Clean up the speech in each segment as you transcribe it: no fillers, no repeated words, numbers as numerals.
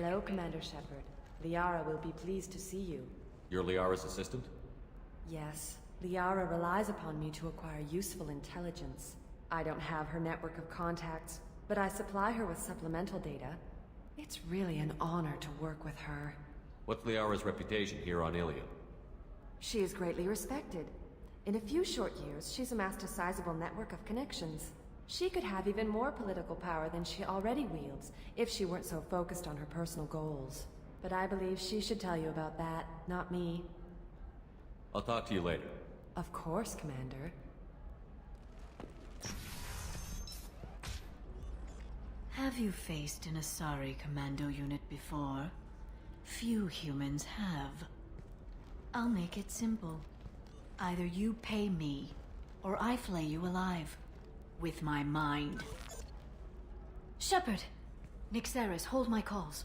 Hello, Commander Shepard. Liara will be pleased to see you. You're Liara's assistant? Yes. Liara relies upon me to acquire useful intelligence. I don't have her network of contacts, but I supply her with supplemental data. It's really an honor to work with her. What's Liara's reputation here on Ilium? She is greatly respected. In a few short years, she's amassed a sizable network of connections. She could have even more political power than she already wields, if she weren't so focused on her personal goals. But I believe she should tell you about that, not me. I'll talk to you later. Of course, Commander. Have you faced an Asari commando unit before? Few humans have. I'll make it simple. Either you pay me, or I flay you alive. With my mind. Shepard! Nixeris, hold my calls.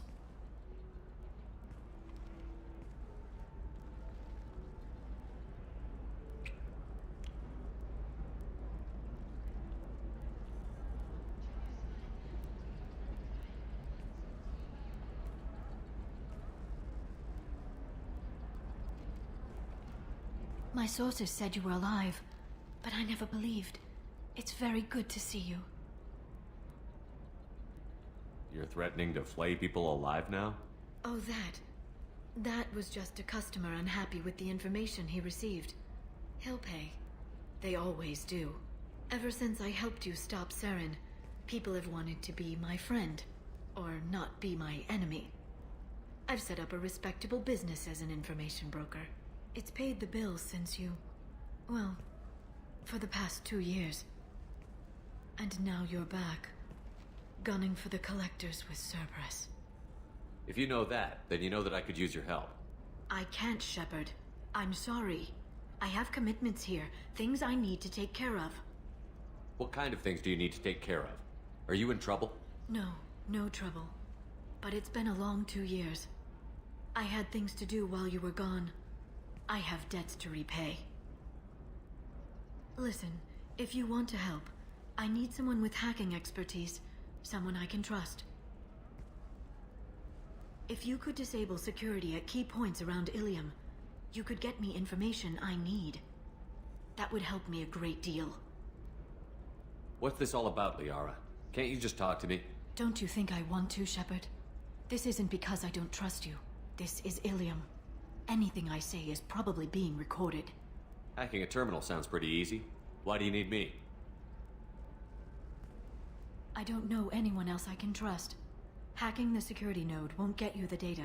My sources said you were alive, but I never believed. It's very good to see you. You're threatening to flay people alive now? Oh, that. That was just a customer unhappy with the information he received. He'll pay. They always do. Ever since I helped you stop Saren, people have wanted to be my friend, or not be my enemy. I've set up a respectable business as an information broker. It's paid the bills since you... well, for the past 2 years. And now you're back, gunning for the collectors with Cerberus. If you know that, then you know that I could use your help. I can't, Shepard. I'm sorry. I have commitments here, things I need to take care of. What kind of things do you need to take care of? Are you in trouble? No, no trouble. But it's been a long 2 years. I had things to do while you were gone. I have debts to repay. Listen, if you want to help, I need someone with hacking expertise, someone I can trust. If you could disable security at key points around Ilium, you could get me information I need. That would help me a great deal. What's this all about, Liara? Can't you just talk to me? Don't you think I want to, Shepard? This isn't because I don't trust you. This is Ilium. Anything I say is probably being recorded. Hacking a terminal sounds pretty easy. Why do you need me? I don't know anyone else I can trust. Hacking the security node won't get you the data.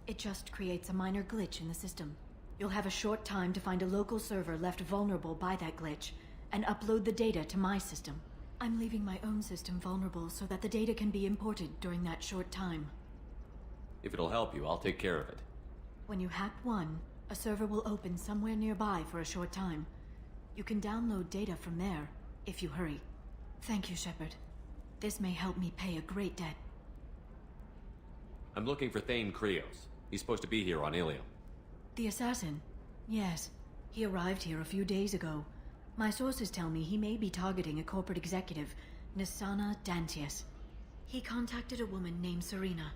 It just creates a minor glitch in the system. You'll have a short time to find a local server left vulnerable by that glitch, and upload the data to my system. I'm leaving my own system vulnerable so that the data can be imported during that short time. If it'll help you, I'll take care of it. When you hack one, a server will open somewhere nearby for a short time. You can download data from there, if you hurry. Thank you, Shepard. This may help me pay a great debt. I'm looking for Thane Krios. He's supposed to be here on Ilium. The assassin? Yes. He arrived here a few days ago. My sources tell me he may be targeting a corporate executive, Nisana Dantius. He contacted a woman named Serena.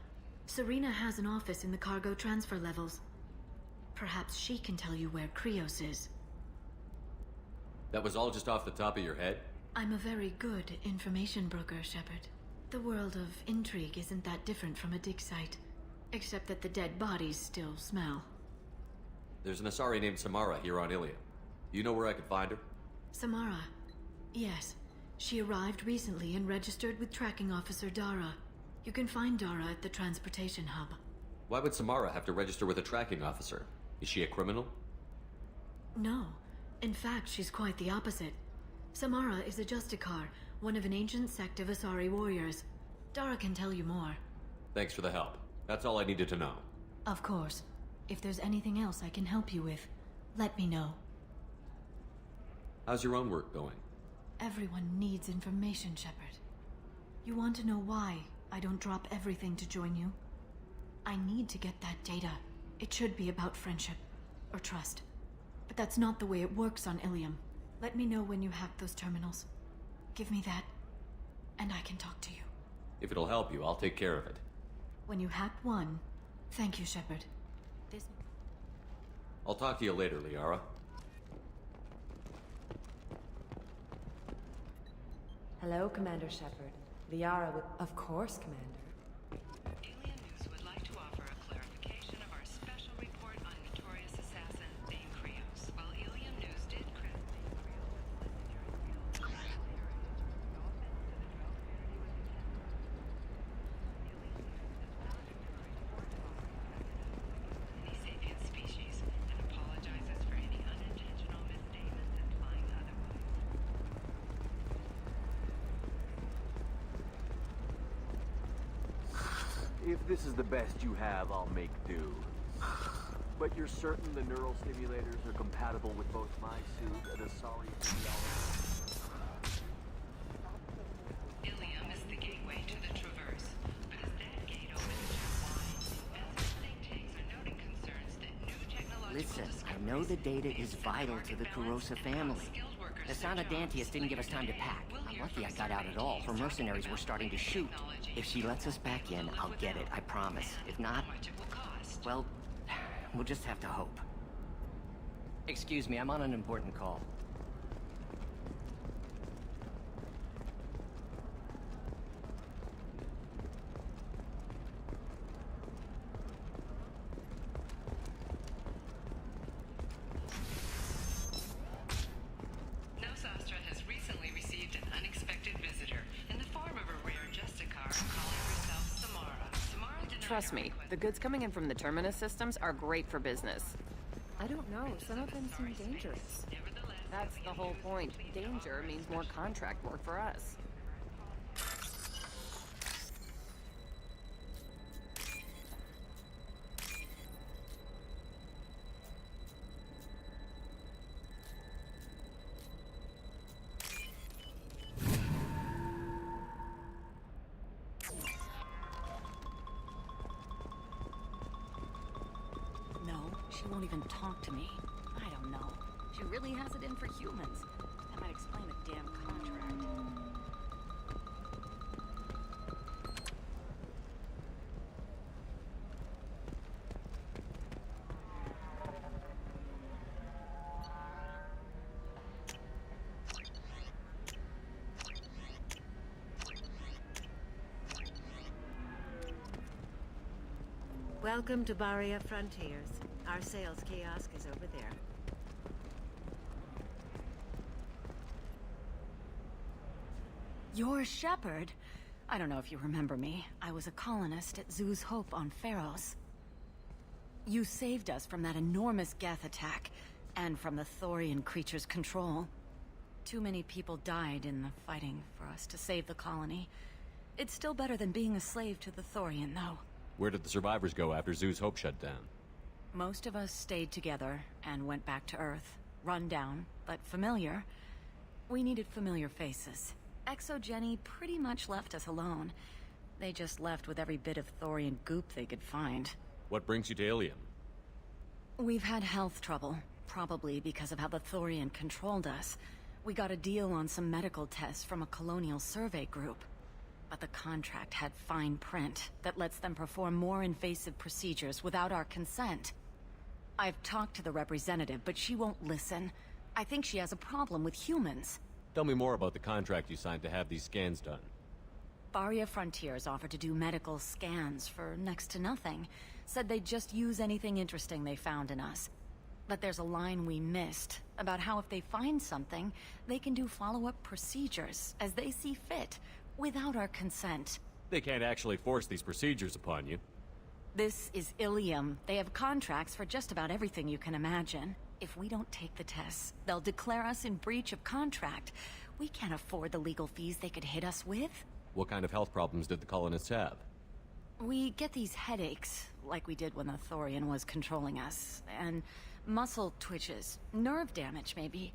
Serena has an office in the cargo transfer levels. Perhaps she can tell you where Krios is. That was all just off the top of your head? I'm a very good information broker, Shepard. The world of intrigue isn't that different from a dig site, except that the dead bodies still smell. There's an Asari named Samara here on Ilium. You know where I could find her? Samara? Yes. She arrived recently and registered with tracking officer Dara. You can find Dara at the transportation hub. Why would Samara have to register with a tracking officer? Is she a criminal? No. In fact, she's quite the opposite. Samara is a Justicar, one of an ancient sect of Asari warriors. Dara can tell you more. Thanks for the help. That's all I needed to know. Of course. If there's anything else I can help you with, let me know. How's your own work going? Everyone needs information, Shepard. You want to know why I don't drop everything to join you? I need to get that data. It should be about friendship, or trust. But that's not the way it works on Ilium. Let me know when you hack those terminals. Give me that, and I can talk to you. If it'll help you, I'll take care of it. When you hack one... Thank you, Shepard. This... I'll talk to you later, Liara. Hello, Commander Shepard. Liara with... Of course, Commander. Alien News would like to offer a clarification of our special report on notorious assassin Dane Krios. While Alien News did credit any sapient species and apologizes for any unintentional misstatements implying otherwise. If this is the best you have, I'll make do. But you're certain the neural stimulators are compatible with both my suit and a solid Ilium is the gateway to the Traverse, but as that gate opens too wide, advanced think tanks are noting concerns that new technological Listen, I discoveries know the data may is affect vital market to the balance Kurosa and family. cause skilled workers The to Sana jobs. Dantius didn't give us time to Later pack. today, we'll I'm hear lucky I from got out at all. Her survey mercenaries teams were starting to talking shoot. about technology If she lets us back in, I'll get it, I promise. If not, how much it will cost. well, we'll just have to hope. Excuse me, I'm on an important call. Nosastra has recently received an unexpected visitor in the form of a rare Justicar calling herself Samara. Samara denied Trust her me, request. the goods coming in from the Terminus systems are great for business. I don't know. Some of them seem dangerous. Nevertheless, That's the whole point. Danger means more contract work for us. No, she won't even talk to me. I don't know. She really has it in for humans. That might explain the damn contract. Welcome to Barria Frontiers. Our sales kiosk is over there. You're Shepard? I don't know if you remember me. I was a colonist at Zoo's Hope on Pharos. You saved us from that enormous Geth attack, and from the Thorian creature's control. Too many people died in the fighting for us to save the colony. It's still better than being a slave to the Thorian, though. Where did the survivors go after Zoo's Hope shut down? Most of us stayed together and went back to Earth. Run down, but familiar. We needed familiar faces. Exogeny pretty much left us alone. They just left with every bit of Thorian goop they could find. What brings you to Ilium? We've had health trouble, probably because of how the Thorian controlled us. We got a deal on some medical tests from a colonial survey group. But the contract had fine print that lets them perform more invasive procedures without our consent. I've talked to the representative, but she won't listen. I think she has a problem with humans. Tell me more about the contract you signed to have these scans done. Barria Frontiers offered to do medical scans for next to nothing. Said they'd just use anything interesting they found in us. But there's a line we missed about how if they find something, they can do follow-up procedures as they see fit, without our consent. They can't actually force these procedures upon you. This is Ilium. They have contracts for just about everything you can imagine. If we don't take the tests, they'll declare us in breach of contract. We can't afford the legal fees they could hit us with. What kind of health problems did the colonists have? We get these headaches, like we did when the Thorian was controlling us, and muscle twitches, nerve damage maybe.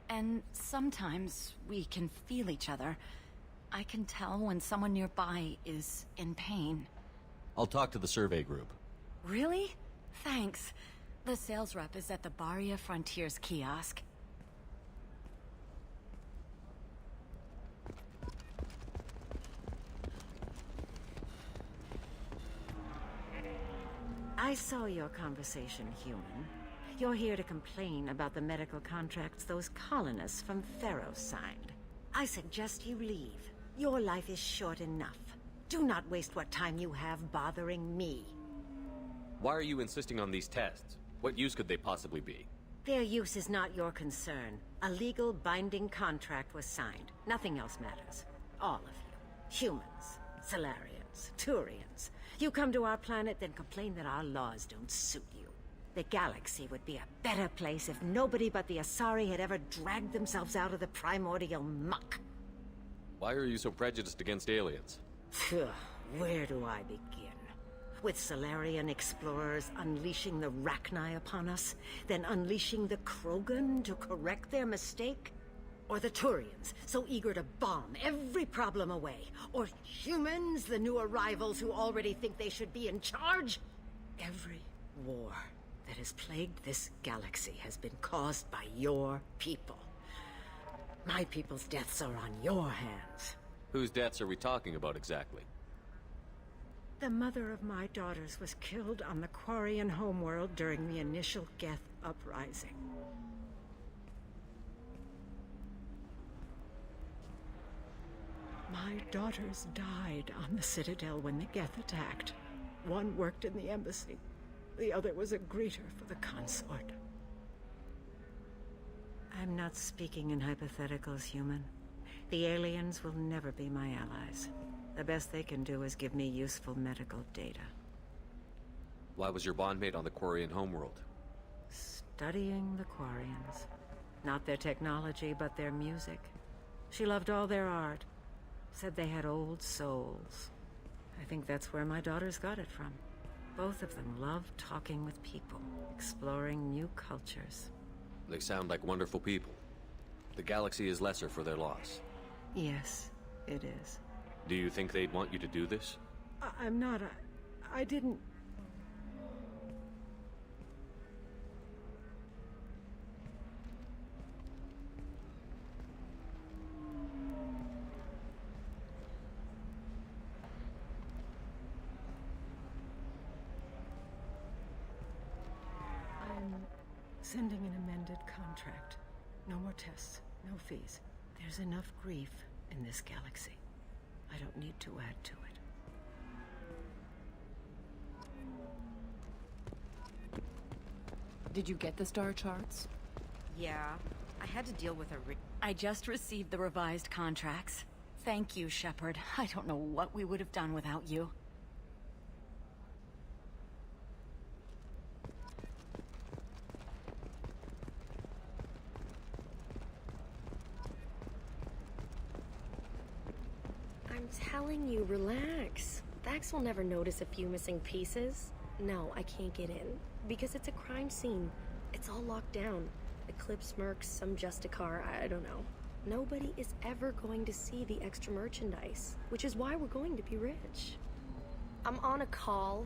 And sometimes we can feel each other. I can tell when someone nearby is in pain. I'll talk to the survey group. Really? Thanks. The sales rep is at the Barria Frontiers kiosk. I saw your conversation, human. You're here to complain about the medical contracts those colonists from Theros signed. I suggest you leave. Your life is short enough. Do not waste what time you have bothering me. Why are you insisting on these tests? What use could they possibly be? Their use is not your concern. A legal binding contract was signed. Nothing else matters. All of you. Humans, Solarians, Turians. You come to our planet, then complain that our laws don't suit you. The galaxy would be a better place if nobody but the Asari had ever dragged themselves out of the primordial muck. Why are you so prejudiced against aliens? Phew, where do I begin? With Solarian explorers unleashing the Rachni upon us, then unleashing the Krogan to correct their mistake? Or the Turians, so eager to bomb every problem away? Or humans, the new arrivals who already think they should be in charge? Every war that has plagued this galaxy has been caused by your people. My people's deaths are on your hands. Whose deaths are we talking about exactly? The mother of my daughters was killed on the Quarian homeworld during the initial Geth uprising. My daughters died on the Citadel when the Geth attacked. One worked in the embassy. The other was a greeter for the consort. I'm not speaking in hypotheticals, human. The aliens will never be my allies. The best they can do is give me useful medical data. Why was your bondmate on the Quarian homeworld? Studying the Quarians. Not their technology, but their music. She loved all their art. Said they had old souls. I think that's where my daughters got it from. Both of them love talking with people, exploring new cultures. They sound like wonderful people. The galaxy is lesser for their loss. Yes, it is. Do you think they'd want you to do this? I'm not. I didn't. I'm sending an amended contract. No more tests, no fees. There's enough grief in this galaxy. I don't need to add to it. Did you get the star charts? Yeah, I had to deal with I just received the revised contracts. Thank you, Shepard. I don't know what we would have done without you. I'm telling you, relax. Vax will never notice a few missing pieces. No, I can't get in. Because it's a crime scene. It's all locked down. Eclipse mercs, some Justicar, I don't know. Nobody is ever going to see the extra merchandise, which is why we're going to be rich. I'm on a call.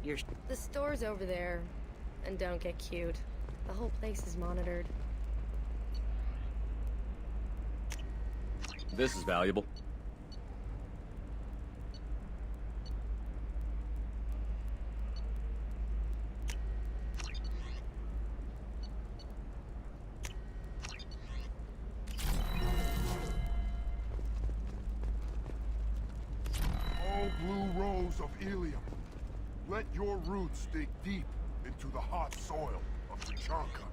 The store's over there. And don't get cute. The whole place is monitored. This is valuable. Oh, blue rose of Illium, let your roots dig deep into the hot soil of Tuchanka.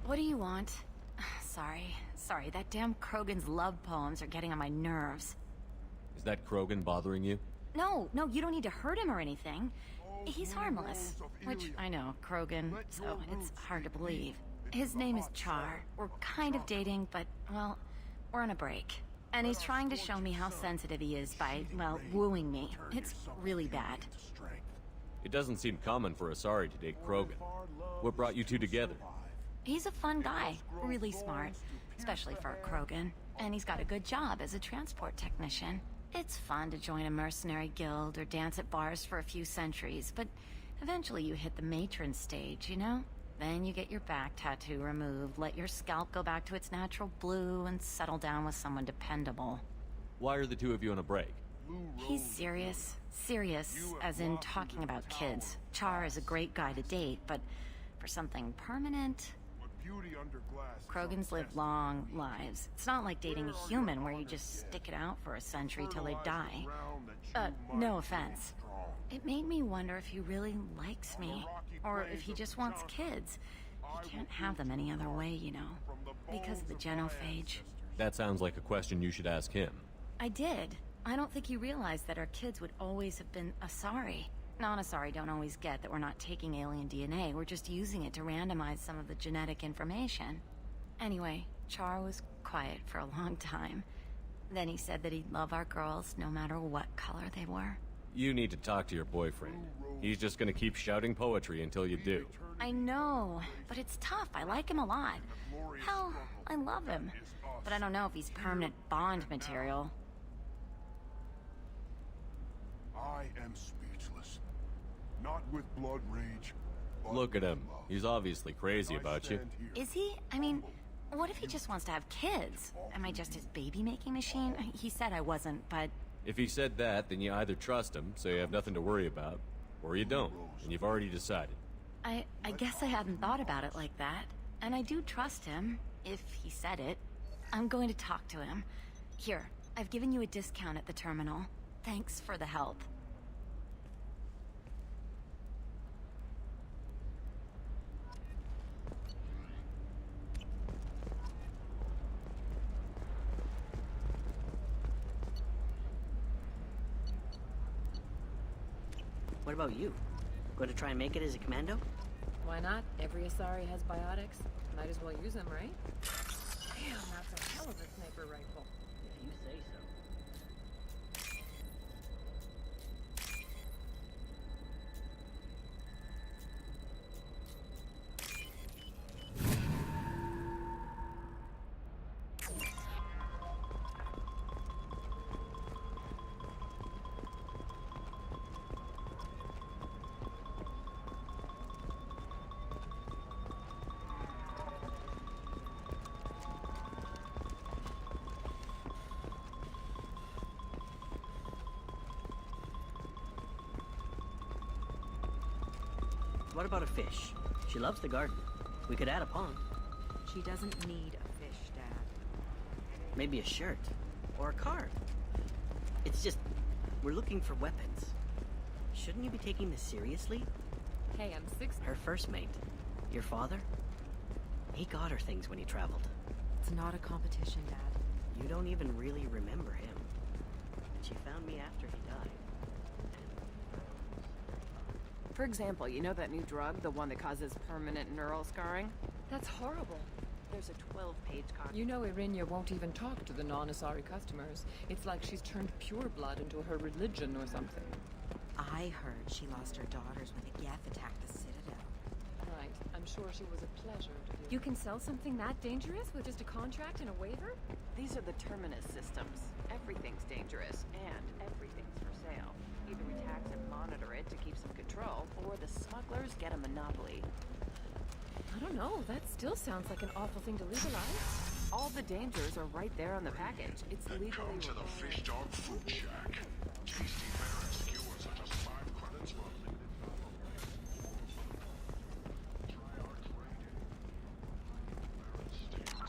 What do you want? Sorry, that damn Krogan's love poems are getting on my nerves. Is that Krogan bothering you? No, you don't need to hurt him or anything. He's harmless. Which, I know, Krogan, so it's hard to believe. His name is Char. We're kind of dating, but, well, we're on a break. And he's trying to show me how sensitive he is by, well, wooing me. It's really bad. It doesn't seem common for Asari to date Krogan. What brought you two together? He's a fun guy, really smart, especially for a Krogan. And he's got a good job as a transport technician. It's fun to join a mercenary guild or dance at bars for a few centuries, but Eventually you hit the matron stage, you know? Then you get your back tattoo removed, let your scalp go back to its natural blue, and settle down with someone dependable. Why are the two of you on a break? He's serious. Serious, as in talking about kids. Char is a great guy to date, but for something permanent... Krogans live long lives. It's not like dating a human where you just stick it out for a century till they die. No offense. It made me wonder if he really likes me, or if he just wants kids. He can't have them any other way, you know, because of the genophage. That sounds like a question you should ask him. I did. I don't think he realized that our kids would always have been Asari. Non-Asari don't always get that we're not taking alien DNA, we're just using it to randomize some of the genetic information. Anyway, Char was quiet for a long time. Then he said that he'd love our girls no matter what color they were. You need to talk to your boyfriend. He's just gonna keep shouting poetry until you do. I know, but it's tough. I like him a lot. Hell, I love him. But I don't know if he's permanent Bond material. I am speechless. Not with blood rage. But Look at him. with love. He's obviously crazy about you. stand here. Is he? I mean, what if he just wants to have kids? Am I just his baby-making machine? He said I wasn't, but... If he said that, then you either trust him, so you have nothing to worry about, or you don't, and you've already decided. I guess I hadn't thought about it like that. And I do trust him, if he said it. I'm going to talk to him. Here, I've given you a discount at the terminal. Thanks for the help. What about you? Going to try and make it as a commando? Why not? Every Asari has biotics. Might as well use them, right? Damn, that's a hell of a sniper rifle. If you say so. What about a fish? She loves the garden. We could add a pond. She doesn't need a fish, Dad. Maybe a shirt. Or a car. It's just... we're looking for weapons. Shouldn't you be taking this seriously? Hey, I'm 6. Her first mate. Your father? He got her things when he traveled. It's not a competition, Dad. You don't even really remember him. But she found me after he died. For example, you know that new drug, the one that causes permanent neural scarring? That's horrible. There's a 12-page con. You know Irinia won't even talk to the non-Asari customers. It's like she's turned pure blood into her religion or something. I heard she lost her daughters when the Geth attacked the Citadel. Right. I'm sure she was a pleasure to deal. You can sell something that dangerous with just a contract and a waiver? These are the Terminus systems. Everything's dangerous, and everything's for sale. Either we tax and monitor it to keep some control, or the smugglers get a monopoly. I don't know. That still sounds like an awful thing to legalize. All the dangers are right there on the package. It's legally Come to the Fish Dog Food Shack. Tasty fare and skewers are just 5 credits for a limited Try our trade-in. Steaks.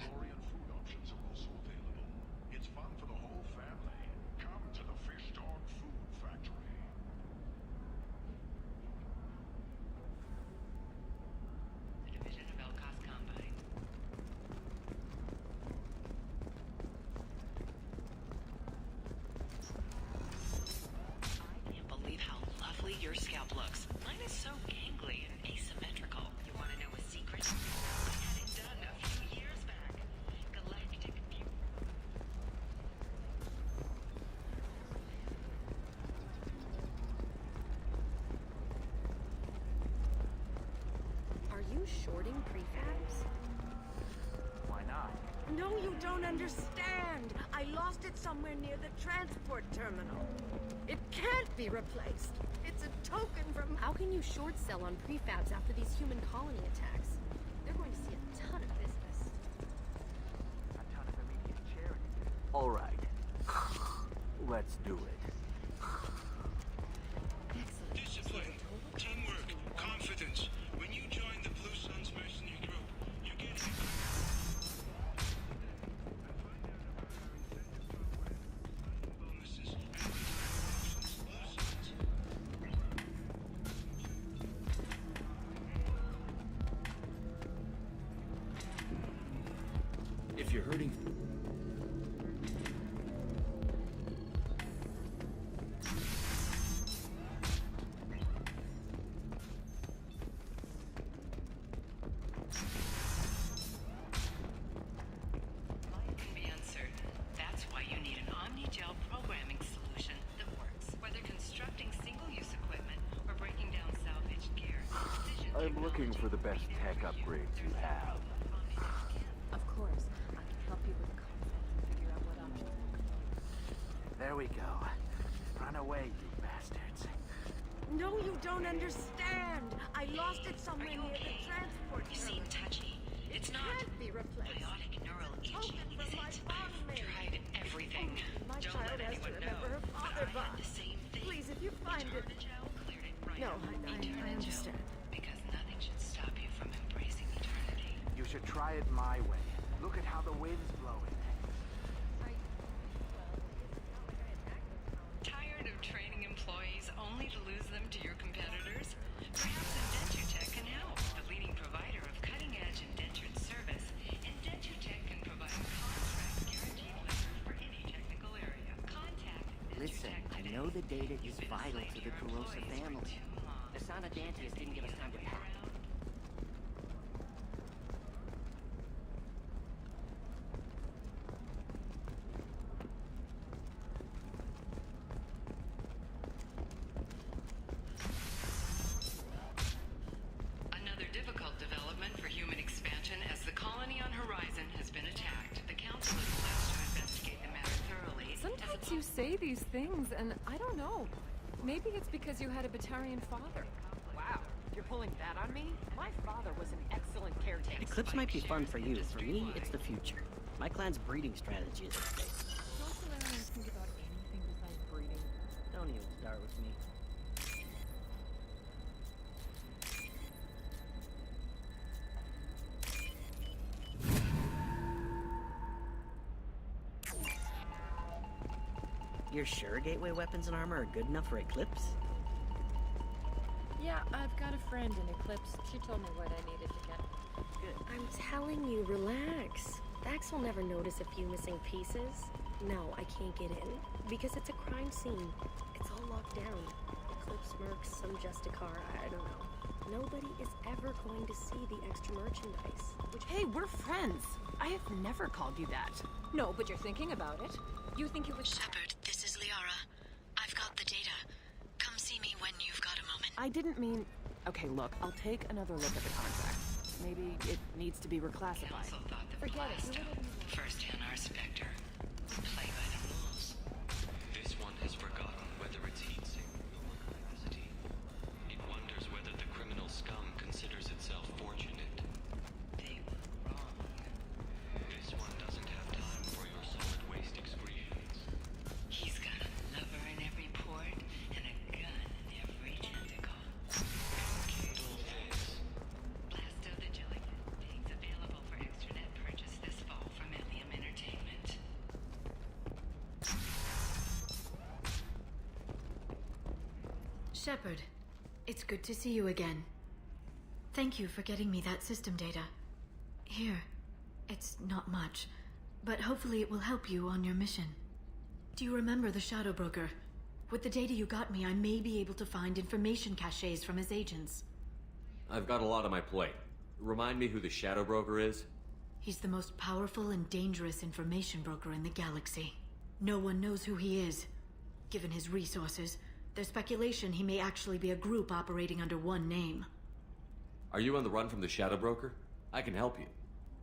Korean food options are also available. It's fun for the whole family. Come to No, you don't understand. I lost it somewhere near the transport terminal. It can't be replaced. It's a token from... How can you short sell on prefabs after these human colony attacks? They're going to see a ton of business. A ton of immediate charity. All right. Let's do it. Discipline, teamwork, confidence. When you join the Blue Suns mercenary group, you're getting... bonuses and Blue Suns. If you're hurting... Can be uncertain. That's why you need an omni-gel programming solution that works. Whether constructing single-use equipment or breaking down salvaged gear, precision I'm looking technology for the best will be tech there for you. upgrades you have. Of course, I can help you with concept and figure out what options will come. There we go. Run away, you bastards. No, you don't understand. I lost it somewhere Are you near okay? the transport You seem terminal. touchy. It's It not can't be replaced. biotic neural itching, Token is from my it? bondmate. I've tried everything. My Don't child let has to anyone know. remember her But father, I had the same thing. Please, if you find it... Eternagel cleared it right No, up. I Eternagel, understand. Because nothing should stop you from embracing eternity. You should try it my way. Look at how the wind's blowing. Tired of training employees only to lose them to your competitors? Perhaps IndentureTech can help. The leading provider of cutting-edge indentured service, IndentureTech can provide contract guaranteed labor for any technical area. Contact Listen, IndentureTech I today. know the data is You've been a vital slave to the your Carosa employees for family. too long. The Sana Dantius didn't give us time to pack. Another difficult development for human expansion as the colony on Horizon has been attacked. The Council is pledged to investigate the matter thoroughly. Sometimes you say these things, and I don't know. Maybe it's because you had a Batarian father. Wow, you're pulling that on me? My father was an excellent caretaker. Eclipse might be fun for you. For me, it's the future. My clan's breeding strategy is at stake. Don't Solarians think about anything besides breeding? Don't even start with me. You're sure gateway weapons and armor are good enough for Eclipse? Yeah, I've got a friend in Eclipse. She told me what I needed to get. Good. I'm telling you, relax. Dax will never notice a few missing pieces. No, I can't get in. Because it's a crime scene. It's all locked down. Eclipse mercs, some Justicar, I don't know. Nobody is ever going to see the extra merchandise. Which Hey, we're friends. I have never called you that. No, but you're thinking about it. You think it was... Shepard, this is Liara. I've got the data. Come see me when you've got a moment. I didn't mean... Okay, look, I'll take another look at the contract. Maybe it needs to be reclassified. Council thought the Forget it. Blasto, the first NR Spectre, would play by the rules. This one has forgotten whether it's heat signal or capacity. It wonders whether the criminal scum considers itself fortunate. They were wrong. This one doesn't have time for your solid waste excretions. He's got a lover in every port and a gun in every tentacle. Kindle this. Blasto the Gilligan, things available for extranet purchase this fall from Illium Entertainment. Shepard, it's good to see you again. Thank you for getting me that system data. Here, it's not much, but hopefully it will help you on your mission. Do you remember the Shadow Broker? With the data you got me, I may be able to find information caches from his agents. I've got a lot on my plate. Remind me who the Shadow Broker is? He's the most powerful and dangerous information broker in the galaxy. No one knows who he is. Given his resources, there's speculation he may actually be a group operating under one name. Are you on the run from the Shadow Broker? I can help you.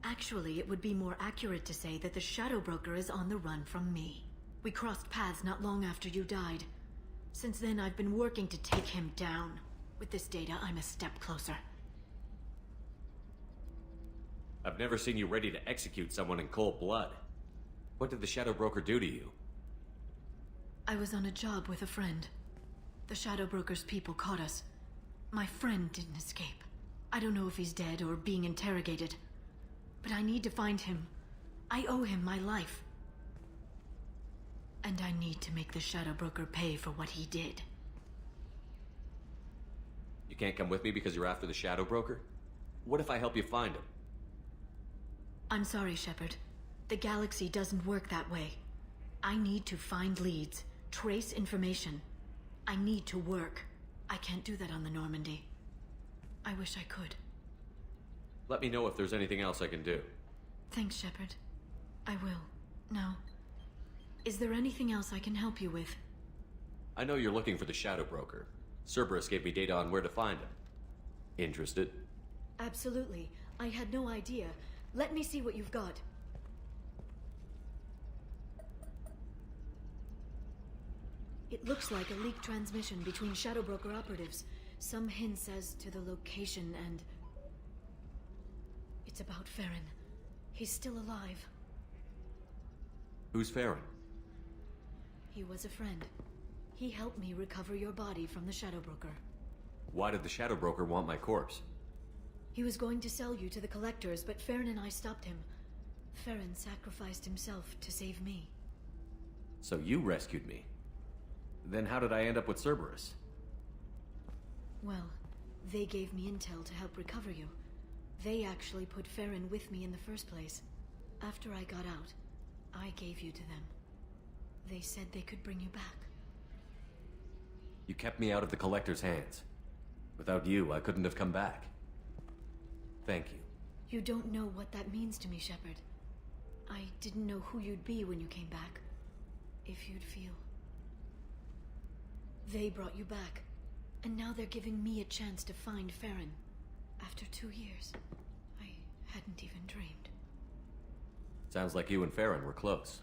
Actually, it would be more accurate to say that the Shadow Broker is on the run from me. We crossed paths not long after you died. Since then, I've been working to take him down. With this data, I'm a step closer. I've never seen you ready to execute someone in cold blood. What did the Shadow Broker do to you? I was on a job with a friend. The Shadow Broker's people caught us. My friend didn't escape. I don't know if he's dead or being interrogated. But I need to find him. I owe him my life. And I need to make the Shadow Broker pay for what he did. You can't come with me because you're after the Shadow Broker? What if I help you find him? I'm sorry, Shepard. The galaxy doesn't work that way. I need to find leads, trace information. I need to work. I can't do that on the Normandy. I wish I could. Let me know if there's anything else I can do. Thanks, Shepard. I will. Now, is there anything else I can help you with? I know you're looking for the Shadow Broker. Cerberus gave me data on where to find him. Interested? Absolutely. I had no idea. Let me see what you've got. It looks like a leaked transmission between Shadow Broker operatives. Some hints as to the location and... It's about Farron. He's still alive. Who's Farron? He was a friend. He helped me recover your body from the Shadow Broker. Why did the Shadow Broker want my corpse? He was going to sell you to the Collectors, but Farron and I stopped him. Farron sacrificed himself to save me. So you rescued me. Then how did I end up with Cerberus? Well, they gave me intel to help recover you. They actually put Farron with me in the first place. After I got out, I gave you to them. They said they could bring you back. You kept me out of the Collector's hands. Without you, I couldn't have come back. Thank you. You don't know what that means to me, Shepard. I didn't know who you'd be when you came back. If you'd feel. They brought you back, and now they're giving me a chance to find Farron. After 2 years, I hadn't even dreamed. Sounds like you and Farron were close.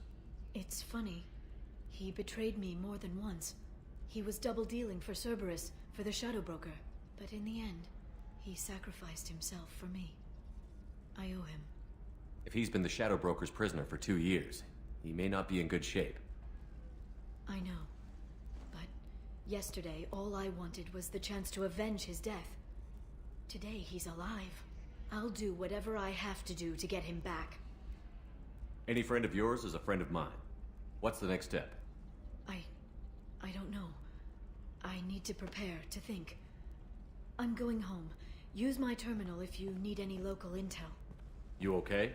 It's funny. He betrayed me more than once. He was double-dealing for Cerberus, for the Shadow Broker. But in the end, he sacrificed himself for me. I owe him. If he's been the Shadow Broker's prisoner for 2 years, he may not be in good shape. I know. But yesterday, all I wanted was the chance to avenge his death. Today, he's alive. I'll do whatever I have to do to get him back. Any friend of yours is a friend of mine. What's the next step? I don't know. I need to prepare, to think. I'm going home. Use my terminal if you need any local intel. You okay?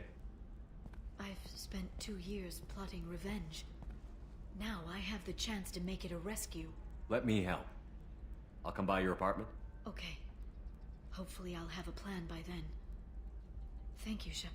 I've spent 2 years plotting revenge. Now I have the chance to make it a rescue. Let me help. I'll come by your apartment. Okay. Hopefully I'll have a plan by then. Thank you, Shepard.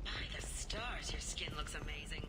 By the stars, your skin looks amazing.